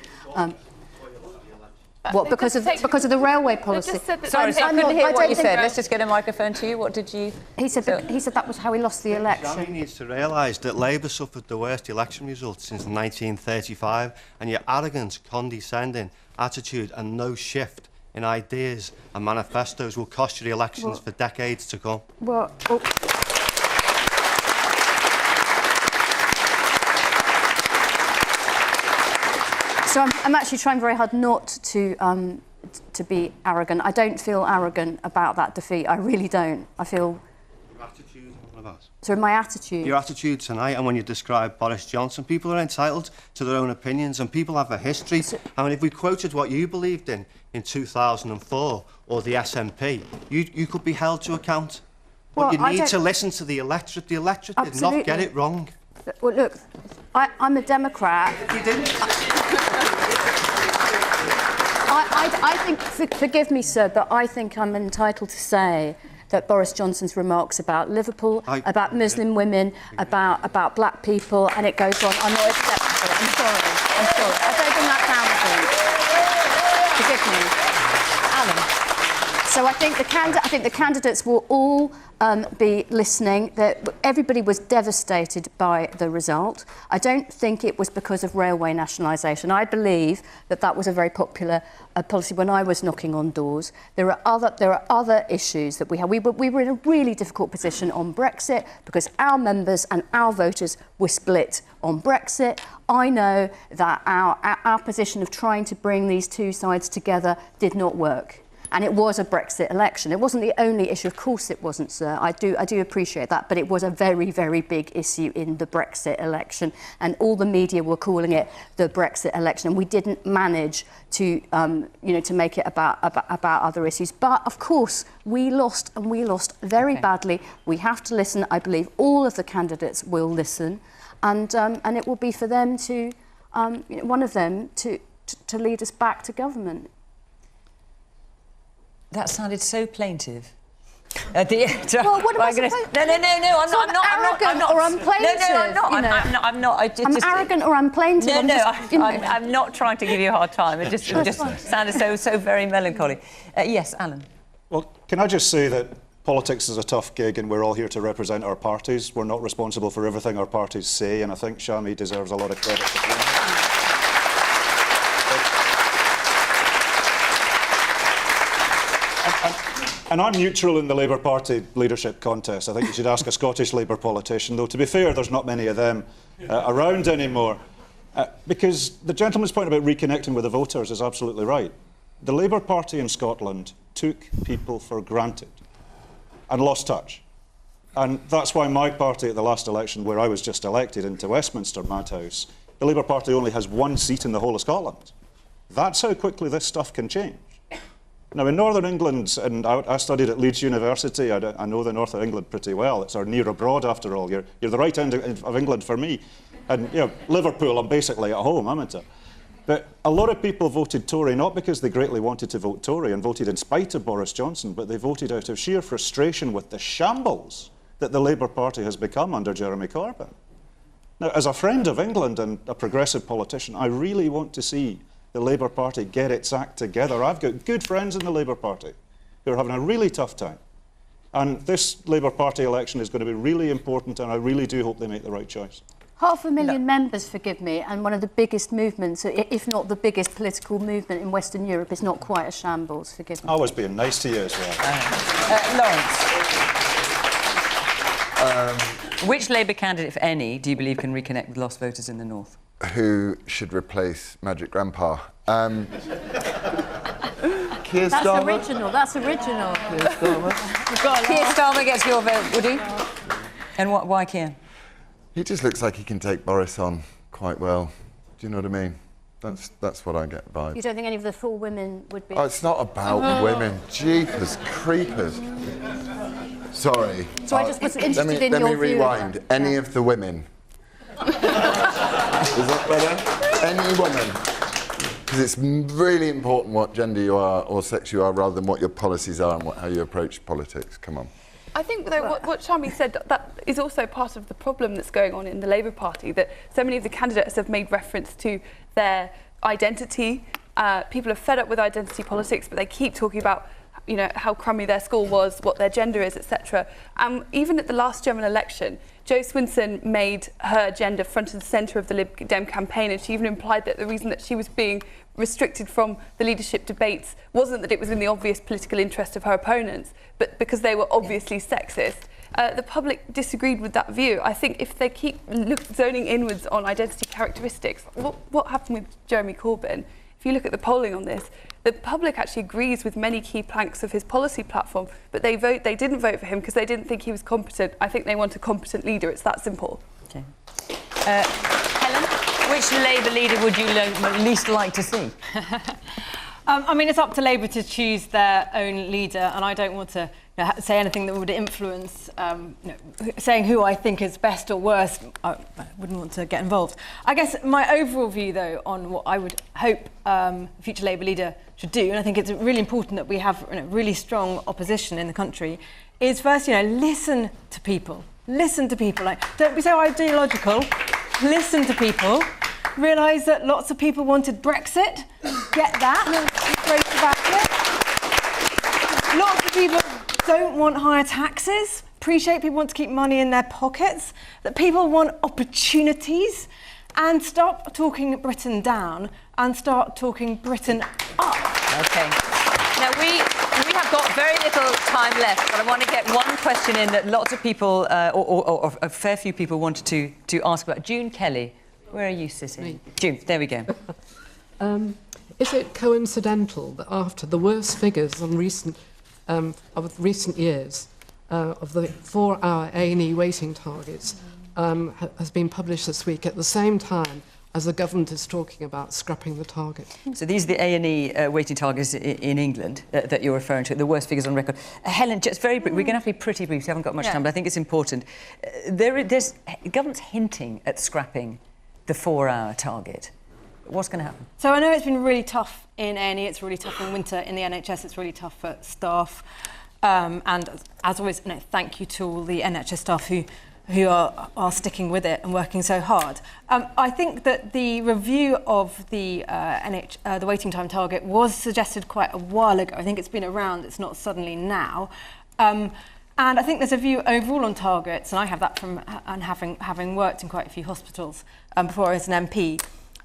What, because of the railway policy? Sorry, I couldn't hear what you said. Let's just get a microphone to you. What did you... He said that was how he lost the election. Shami needs to realise that Labour suffered the worst election results since 1935, and your arrogant, condescending attitude and no shift in ideas and manifestos will cost you the elections for decades to come. Well... So I'm actually trying very hard not to be arrogant. I don't feel arrogant about that defeat. I really don't. I feel... Your attitude, one of us. So my attitude... Your attitude tonight, and when you describe Boris Johnson, people are entitled to their own opinions, and people have a history. I mean, if we quoted what you believed in 2004, or the SNP, you could be held to account. But you need to listen to the electorate. The electorate did not get it wrong. Well, look, I'm a Democrat. You didn't. I think, forgive me, sir, but I think I'm entitled to say that Boris Johnson's remarks about Liverpool, about Muslim women, about black people, and it goes on, are not acceptable. I'm sorry. I don't think that sounds good. Forgive me. Alan. So I think the candidates will all be listening. Everybody was devastated by the result. I don't think it was because of railway nationalisation. I believe that was a very popular policy when I was knocking on doors. There are other issues that we have. We were in a really difficult position on Brexit because our members and our voters were split on Brexit. I know that our position of trying to bring these two sides together did not work. And it was a Brexit election. It wasn't the only issue. Of course it wasn't, sir. I do appreciate that. But it was a very, very big issue in the Brexit election. And all the media were calling it the Brexit election. And we didn't manage to, to make it about other issues. But, of course, we lost, and we lost very badly. We have to listen. I believe all of the candidates will listen. And it will be for them to, one of them, to lead us back to government. That sounded so plaintive. At the end. Well, what am I supposed to... No, I'm not arrogant or unplaintive. No, I'm not. I'm arrogant or unplaintive. I'm not trying to give you a hard time. It just sounded so very melancholy. Yes, Alan. Well, can I just say that politics is a tough gig and we're all here to represent our parties. We're not responsible for everything our parties say, and I think Shami deserves a lot of credit for doing that. And I'm neutral in the Labour Party leadership contest. I think you should ask a Scottish Labour politician, though to be fair, there's not many of them around anymore. Because the gentleman's point about reconnecting with the voters is absolutely right. The Labour Party in Scotland took people for granted and lost touch. And that's why my party at the last election, where I was just elected into Westminster Madhouse, the Labour Party only has one seat in the whole of Scotland. That's how quickly this stuff can change. Now, in Northern England, and I studied at Leeds University, I know the North of England pretty well. It's our near abroad, after all. You're the right end of England for me. And, Liverpool, I'm basically at home, isn't it? But a lot of people voted Tory, not because they greatly wanted to vote Tory and voted in spite of Boris Johnson, but they voted out of sheer frustration with the shambles that the Labour Party has become under Jeremy Corbyn. Now, as a friend of England and a progressive politician, I really want to see the Labour Party get its act together. I've got good friends in the Labour Party who are having a really tough time. And this Labour Party election is going to be really important, and I really do hope they make the right choice. 500,000 members, forgive me, and one of the biggest movements, if not the biggest political movement in Western Europe, is not quite a shambles, forgive me. I was being nice to you as well. Lawrence. Which Labour candidate, if any, do you believe can reconnect with lost voters in the north? Who should replace Magic Grandpa? Keir That's Starmer? original, that's original. Keir Starmer. Keir Starmer gets your vote, would he? And why Keir? He just looks like he can take Boris on quite well. Do you know what I mean? That's what I get vibe. You don't think any of the 4 women would be... Oh, it's not about women. Jeepers creepers. Sorry. So I just was interested in let your me view of rewind. that. Any of the women. Is that better? Any woman. Because it's really important what gender you are or sex you are rather than what your policies are and how you approach politics. Come on. I think, though, what Shami said, that is also part of the problem that's going on in the Labour Party, that so many of the candidates have made reference to their identity. People are fed up with identity politics, but they keep talking about, you know, how crummy their school was, what their gender is, etc. Even at the last general election, Jo Swinson made her gender front and centre of the Lib Dem campaign, and she even implied that the reason that she was being restricted from the leadership debates wasn't that it was in the obvious political interest of her opponents, but because they were obviously sexist. The public disagreed with that view. I think if they keep zoning inwards on identity characteristics, what happened with Jeremy Corbyn? If you look at the polling on this, the public actually agrees with many key planks of his policy platform, but they didn't vote for him because they didn't think he was competent. I think they want a competent leader. It's that simple. Okay. Helen, which Labour leader would you least like to see? I mean, it's up to Labour to choose their own leader, and I don't want to say anything that would influence saying who I think is best or worst. I wouldn't want to get involved. I guess my overall view, though, on what I would hope a future Labour leader should do, and I think it's really important that we have really strong opposition in the country, is first, listen to people. Listen to people. Don't be so ideological. Listen to people. Realise that lots of people wanted Brexit. Get that. Great about it. Lots of people don't want higher taxes. Appreciate people want to keep money in their pockets. That people want opportunities. And stop talking Britain down and start talking Britain up. Okay. Now, we have got very little time left, but I want to get one question in that lots of people, or a fair few people, wanted to ask about. June Kelly, where are you sitting? Me. June, there we go. Is it coincidental that after the worst figures on recent years of the 4-hour A&E waiting targets has been published this week at the same time as the government is talking about scrapping the target? So these are the A&E waiting targets in England that you're referring to, the worst figures on record. Helen, just very brief, we're going to have to be pretty brief, we haven't got much time, but I think it's important. The government's hinting at scrapping the 4-hour target. What's going to happen? So I know it's been really tough in A&E, it's really tough in winter in the NHS, it's really tough for staff. And as always, thank you to all the NHS staff who are sticking with it and working so hard. I think that the review of the the waiting time target was suggested quite a while ago. I think it's been around, it's not suddenly now. And I think there's a view overall on targets, and I have that from having worked in quite a few hospitals before as an MP,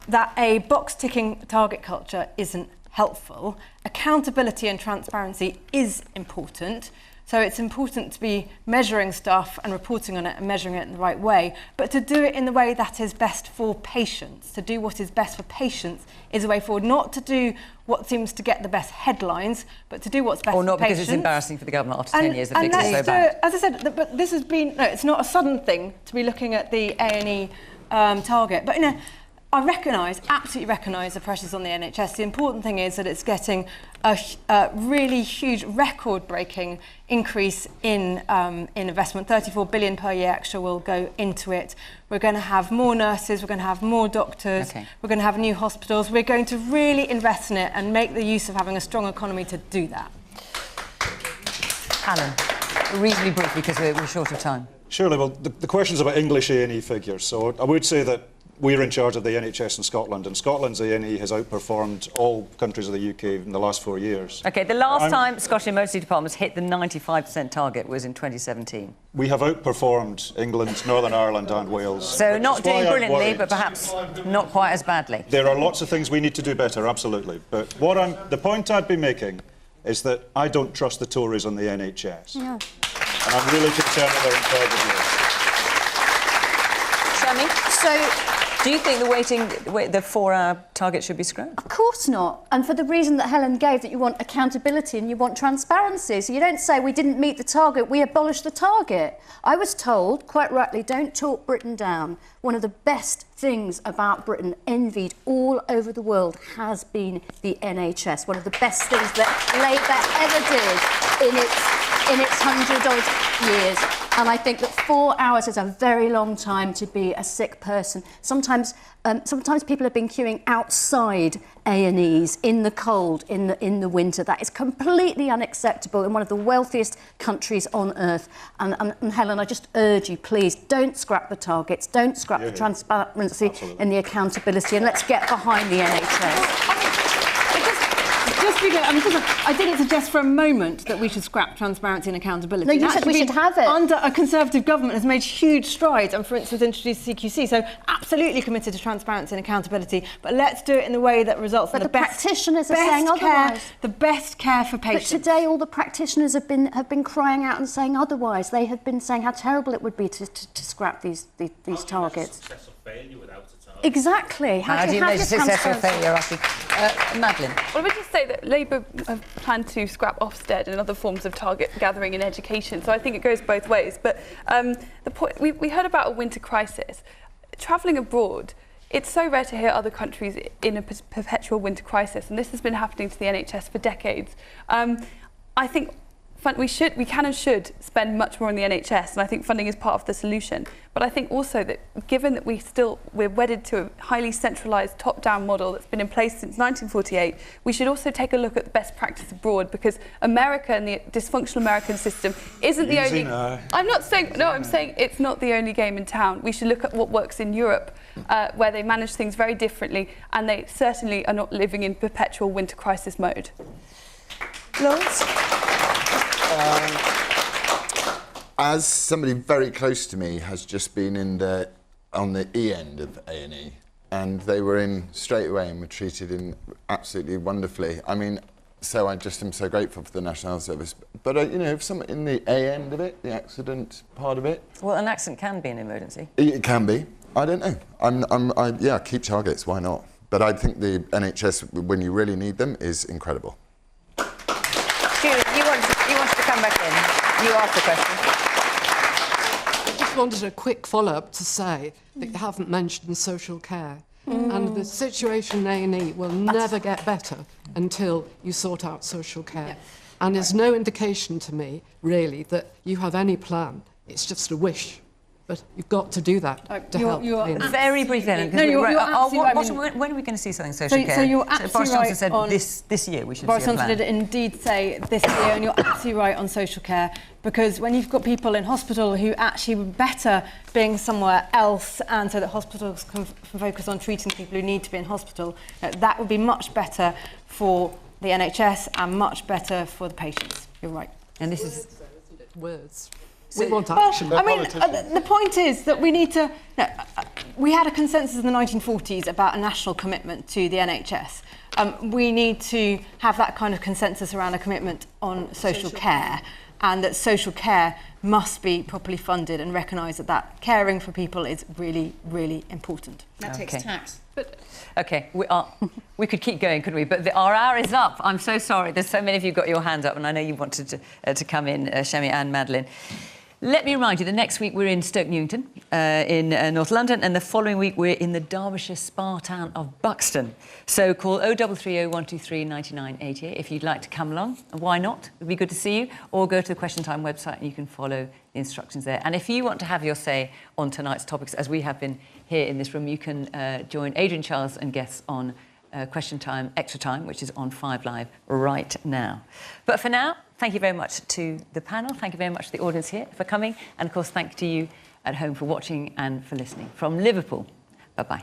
that a box-ticking target culture isn't helpful. Accountability and transparency is important. So it's important to be measuring stuff and reporting on it and measuring it in the right way, but to do it in the way that is best for patients. To do what is best for patients is a way forward, not to do what seems to get the best headlines, but to do what's best for patients. Or not because it's embarrassing for the government after 10 years, the figures are so bad. As I said, but this has been, it's not a sudden thing to be looking at the A&E target, but I absolutely recognise the pressures on the NHS. The important thing is that it's getting a really huge, record-breaking increase in investment. 34 billion per year extra will go into it. We're going to have more nurses, we're going to have more doctors, we're going to have new hospitals. We're going to really invest in it and make the use of having a strong economy to do that. Alan, reasonably brief because we're short of time. Surely, well, the question's about English A&E figures, so I would say that we're in charge of the NHS in Scotland, and Scotland's A&E has outperformed all countries of the UK in the last 4 years. OK, the last time Scottish emergency departments hit the 95% target was in 2017. We have outperformed England, Northern Ireland and Wales. So not doing brilliantly, but perhaps not quite as badly. There are lots of things we need to do better, absolutely. But the point I'd be making is that I don't trust the Tories on the NHS. Yeah. And I'm really concerned that they're in charge of this. Shami? So, do you think the 4-hour target should be scrapped? Of course not. And for the reason that Helen gave, that you want accountability and you want transparency. So you don't say we didn't meet the target, we abolished the target. I was told, quite rightly, don't talk Britain down. One of the best things about Britain, envied all over the world, has been the NHS. One of the best things that Labour ever did in its 100-odd years. And I think that 4 hours is a very long time to be a sick person. Sometimes people have been queuing outside A&Es in the cold, in the winter. That is completely unacceptable in one of the wealthiest countries on earth. And Helen, I just urge you, please, don't scrap the targets, don't scrap the transparency and the accountability, and let's get behind the NHS. I didn't suggest for a moment that we should scrap transparency and accountability. No, you said we should have it. Under a Conservative government has made huge strides and, for instance, introduced CQC. So absolutely committed to transparency and accountability. But let's do it in the way that results in the best practitioners are saying otherwise. The best care for patients. But today, all the practitioners have been crying out and saying otherwise. They have been saying how terrible it would be to scrap these targets. Exactly. How do you measure success or failure, Madeline? Well, I would just say that Labour have planned to scrap Ofsted and other forms of target gathering in education, so I think it goes both ways. But the point, we heard about a winter crisis. Travelling abroad, it's so rare to hear other countries in a perpetual winter crisis, and this has been happening to the NHS for decades. I think we can and should spend much more on the NHS, and I think funding is part of the solution. But I think also that given that we're wedded to a highly centralised top-down model that's been in place since 1948, we should also take a look at the best practice abroad, because America and the dysfunctional American system isn't the only... I'm not saying... No, I'm saying it's not the only game in town. We should look at what works in Europe, where they manage things very differently, and they certainly are not living in perpetual winter crisis mode. Laurence? As somebody very close to me has just been on the E end of A&E, and they were in straight away and were treated absolutely wonderfully. I mean, so I just am so grateful for the National Health Service. But you know, if someone in the A end of it, the accident part of it, well, an accident can be an emergency. It can be. I don't know. Yeah, keep targets. Why not? But I think the NHS, when you really need them, is incredible. Julie, you wanted to come back in. You asked the question. I just wanted a quick follow-up to say that you haven't mentioned social care. And the situation in A&E will never get better until you sort out social care. Yeah. And there's no indication to me, really, that you have any plan. It's just a wish. But you've got to do that to help. Very briefly, Ellen, when are we going to see something social care? So you're absolutely Boris Johnson right said this year we should Boris see a plan. Johnson did indeed say this year, and you're absolutely right on social care, because when you've got people in hospital who actually were better being somewhere else, and so that hospitals can focus on treating people who need to be in hospital, that would be much better for the NHS and much better for the patients. You're right. And this is words. We want action. Well, I mean, the point is that we need to... we had a consensus in the 1940s about a national commitment to the NHS. We need to have that kind of consensus around a commitment on social care, and that social care must be properly funded, and recognise that caring for people is really, really important. That takes tax. OK, we could keep going, couldn't we? But our hour is up. I'm so sorry. There's so many of you got your hand up, and I know you wanted to come in, Shami and Madeline. Let me remind you that next week we're in Stoke Newington in North London, and the following week we're in the Derbyshire spa town of Buxton. So call 0330 123 9988 if you'd like to come along. Why not? It'd be good to see you. Or go to the Question Time website and you can follow the instructions there. And if you want to have your say on tonight's topics, as we have been here in this room, you can join Adrian Charles and guests on Question Time Extra Time, which is on 5 Live right now. But for now, thank you very much to the panel. Thank you very much to the audience here for coming. And, of course, thank you to you at home for watching and for listening. From Liverpool, Bye-bye.